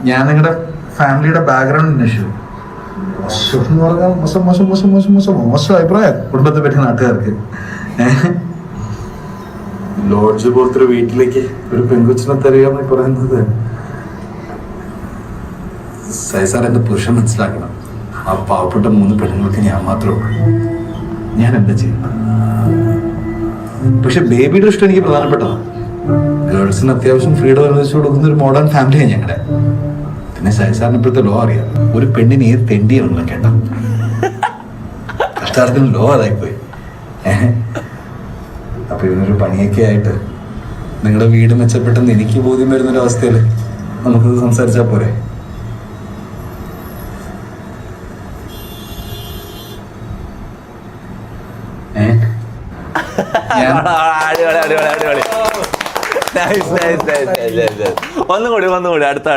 ഞാൻ നിങ്ങളുടെ ഫാമിലിയുടെ ബാക്ക്ഗ്രൗണ്ട് അന്വേഷിച്ചു. എന്ന് പറഞ്ഞാൽ മോശം അഭിപ്രായം കുടുംബത്തെ പറ്റി നാട്ടുകാർക്ക്. ലോഡ്ജ് പോലത്തെ ഒരു വീട്ടിലേക്ക് ഒരു പെൺകൊച്ചിനെ തരികയെന്ന് പറയുന്നത് സൈസാർ എന്റെ പുരുഷൻ മനസ്സിലാക്കണം. ആ പാവപ്പെട്ട 3 പെണ്ണുങ്ങൾക്ക് ഞാൻ മാത്രമേ ഉള്ളൂ. ഞാൻ എന്താ ചെയ്യുന്നത്? പക്ഷെ ബേബിയുടെ ഇഷ്ടം എനിക്ക് പ്രധാനപ്പെട്ടതാണ്. ഗേൾസിന് അത്യാവശ്യം ഫ്രീഡം അനുവദിച്ചു കൊടുക്കുന്ന ഒരു മോഡേൺ ഫാമിലിയാണ് ഞങ്ങളുടെ. പിന്നെ സൈസാറിന് ഇപ്പോഴത്തെ ലോ അറിയാം. ഒരു പെണ്ണിന് ഏത് തെണ്ടിയാണെന്ന് കേട്ടോ. കഷ്ടാർത്ഥത്തിന് ലോ അതായിപ്പോയി. അപ്പൊ ഇതിനൊരു പണിയൊക്കെ ആയിട്ട് നിങ്ങളുടെ വീട് മെച്ചപ്പെട്ടെന്ന് എനിക്ക് ബോധ്യം വരുന്നൊരവസ്ഥയില് നമുക്കത് സംസാരിച്ചാ പോരെ? ഒന്നും കൂടി അടുത്ത